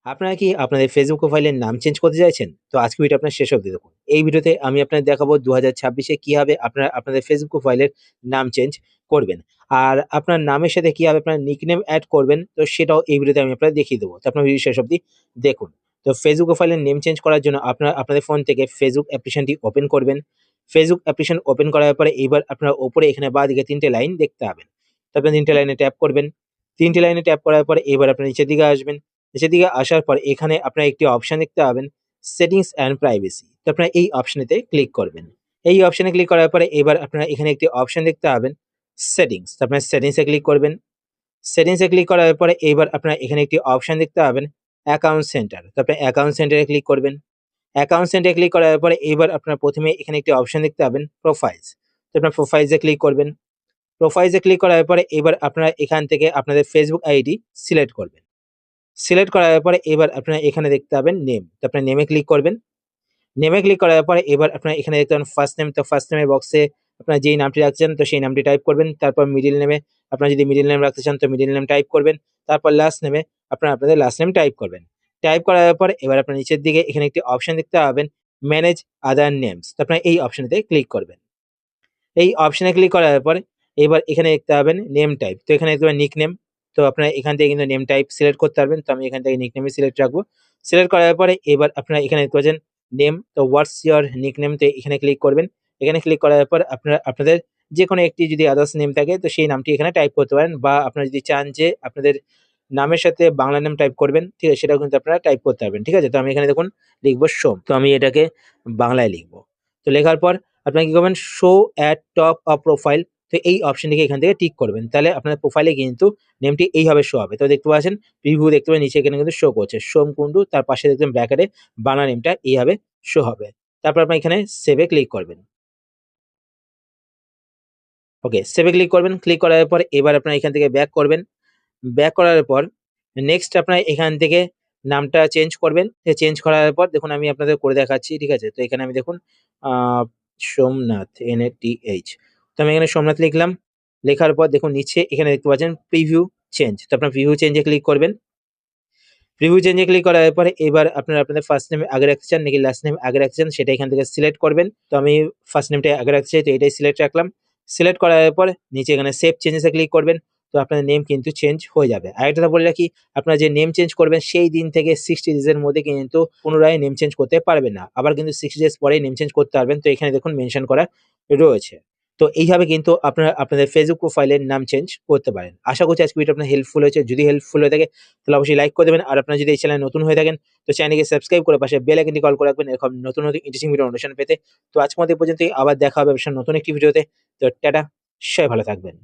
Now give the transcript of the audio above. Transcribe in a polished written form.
আপনারা কি আপনাদের ফেসবুক প্রোফাইলের নাম চেঞ্জ করতে চাইছেন? তো আজকে ভিডিওটা আপনার শেষ অবধি দেখুন। এই ভিডিওতে আমি আপনাদের দেখাবো ২০২৬ এ কিভাবে আপনারা আপনাদের ফেসবুক প্রোফাইলের নাম চেঞ্জ করবেন। আর আপনার নামের সাথে কিভাবে আপনার নিকনেম এড করবেন, তো সেটাও এই ভিডিওতে আমি আপনাদের দেখিয়ে দেবো। তো আপনার ভিডিও শেষ অবধি দেখুন। তো ফেসবুক প্রোফাইলের নেম চেঞ্জ করার জন্য আপনারা আপনাদের ফোন থেকে ফেসবুক অ্যাপ্লিকেশনটি ওপেন করবেন। ফেসবুক অ্যাপ্লিকেশন ওপেন করার পরে এইবার আপনারা উপরে এখানে বাঁদিকে ৩ টে লাইন দেখতে পাবেন। তো আপনি ৩ টে লাইনে ট্যাপ করবেন। ৩ টে লাইনে ট্যাপ করার পরে এবার আপনারা নিচের দিকে আসবেন। নিচের দিকে আসার পর এখানে আপনারা একটি অপশন দেখতে পাবেন সেটিংস অ্যান্ড প্রাইভেসি। তো আপনারা এই অপশনেতে ক্লিক করবেন। এই অপশনে ক্লিক করার পরে এবার আপনারা এখানে একটি অপশন দেখতে পাবেন সেটিংস। তো আপনারা সেটিংসে ক্লিক করবেন। সেটিংসে ক্লিক করার পরে এবার আপনারা এখানে একটি অপশন দেখতে পাবেন অ্যাকাউন্ট সেন্টার। তো আপনি অ্যাকাউন্ট সেন্টারে ক্লিক করবেন। অ্যাকাউন্ট সেন্টারে ক্লিক করার পরে এবার আপনারা প্রথমে এখানে একটি অপশন দেখতে পাবেন প্রোফাইলস। তো আপনার প্রোফাইলসে ক্লিক করবেন। প্রোফাইলসে ক্লিক করার পরে এবার আপনারা এখান থেকে আপনাদের ফেসবুক আইডি সিলেক্ট করবেন। সিলেক্ট করার পরে এবার আপনারা এখানে দেখতে পাবেন নেম। তো আপনার নেমে ক্লিক করবেন। নেমে ক্লিক করার পরে এবার আপনারা এখানে দেখতে পাবেন ফার্স্ট নেম। তো ফার্স্ট নেমের বক্সে আপনারা যেই নামটি রাখছেন তো সেই নামটি টাইপ করবেন। তারপর মিডল নেমে আপনারা যদি মিডল নেম রাখতে চান তো মিডল নেম টাইপ করবেন। তারপর লাস্ট নেমে আপনারা আপনাদের লাস্ট নেম টাইপ করবেন। টাইপ করার পরে এবার আপনারা নিচের দিকে এখানে একটি অপশন দেখতে পাবেন ম্যানেজ আদার নেমস। তো আপনারা এই অপশনেতে ক্লিক করবেন। এই অপশনে ক্লিক করার পরে এবার এখানে দেখতে পাবেন নেম টাইপ। তো এখানে দেখতে পাবেন নিকনেম। তো আপনারা এখান থেকে কিন্তু নেম টাইপ সিলেক্ট করতে পারবেন। তো আমি এখান থেকে নিকনেমই সিলেক্ট রাখবো। সিলেক্ট করার পরে এবার আপনারা এখানে দেখতে পাচ্ছেন নেম। তো হোয়াটস ইওর নিকনেম? তো এখানে ক্লিক করবেন। এখানে ক্লিক করার পর আপনারা আপনাদের যেকোনো একটি যদি আদার্স নেম থাকে তো সেই নামটি এখানে টাইপ করতে পারেন, বা আপনারা যদি চান যে আপনাদের নামের সাথে বাংলা নাম টাইপ করবেন, ঠিক আছে? সেটাও কিন্তু আপনারা টাইপ করতে পারবেন। ঠিক আছে? তো আমি এখানে দেখুন লিখব সোম। তো আমি এটাকে বাংলায় লিখব। তো লেখার পর আপনারা কি করবেন show at top of profile. তো এই অপশনটিকে এখান থেকে টিক করবেন। তাহলে আপনার প্রোফাইলে কিন্তু নেমটি এইভাবে শো হবে। তো দেখতে পাচ্ছেন প্রিভিউ দেখতে পাবেন নিচে এখানে কিন্তু শো করছে সোম কুন্ডু, তার পাশে দেখবেন ব্র্যাকেটে বাংলা নেমটা এইভাবে শো হবে। তারপর আপনার এখানে সেভে ক্লিক করবেন। ওকে, সেভে ক্লিক করবেন। ক্লিক করার পর এবার আপনারা এখান থেকে ব্যাক করবেন। ব্যাক করার পর নেক্সট আপনারা এখান থেকে নামটা চেঞ্জ করবেন। চেঞ্জ করার পর দেখুন আমি আপনাদের করে দেখাচ্ছি, ঠিক আছে? তো এখানে আমি দেখুন আ সোমনাথ NATH। তো আমি এখানে সোমনাথ লিখলাম। লেখার পর দেখুন নিচে এখানে দেখতে পাচ্ছেন প্রিভিউ চেঞ্জ। তো আপনার প্রিভিউ চেঞ্জ এ ক্লিক করবেন। প্রিভিউ চেঞ্জ এ ক্লিক করার পরে এবার আপনারা আপনাদের ফার্স্ট নেম আগে রাখতে চান নাকি লাস্ট নেম আগে রাখতে চান সেটা এখান থেকে সিলেক্ট করবেন। তো আমি ফার্স্ট নেমটা আগে রাখতে চাই, তো এটাই সিলেক্ট রাখলাম। সিলেক্ট করার পর নিচে এখানে সেভ চেঞ্জেস এ ক্লিক করবেন। তো আপনার নেম কিন্তু চেঞ্জ হয়ে যাবে। আরেকটা কথা বলে রাখি, আপনারা যে নেম চেঞ্জ করবেন সেই দিন থেকে 60 ডেজ এর মধ্যে কিন্তু পুনরায় নেম চেঞ্জ করতে পারবেন না। আবার কিন্তু 60 ডেজ পরেই নেম চেঞ্জ করতে পারবেন। তো এখানে দেখুন মেনশন করা রয়েছে। তো এইভাবে কিন্তু আপনারা আপনাদের ফেসবুক প্রোফাইলের নাম চেঞ্জ করতে পারেন। আশা করছি আজকে ভিডিওটা আপনার হেল্পফুল হয়েছে। যদি হেল্পফুল হয়ে থাকে তাহলে অবশ্যই লাইক করে দেবেন। আর আপনারা যদি এই চ্যানেলে নতুন হয়ে থাকেন তো চ্যানেলকে সাবস্ক্রাইব করে পাশে বেল আইকনটি কল করে রাখবেন এরকম নতুন ইন্টারেস্টিং ভিডিও নোটিফিকেশন পেতে। তো আজকের মতো এই পর্যন্তই। আবার দেখা হবে নতুন একটি ভিডিওতে। তো টাটা, সবাই ভালো থাকবেন।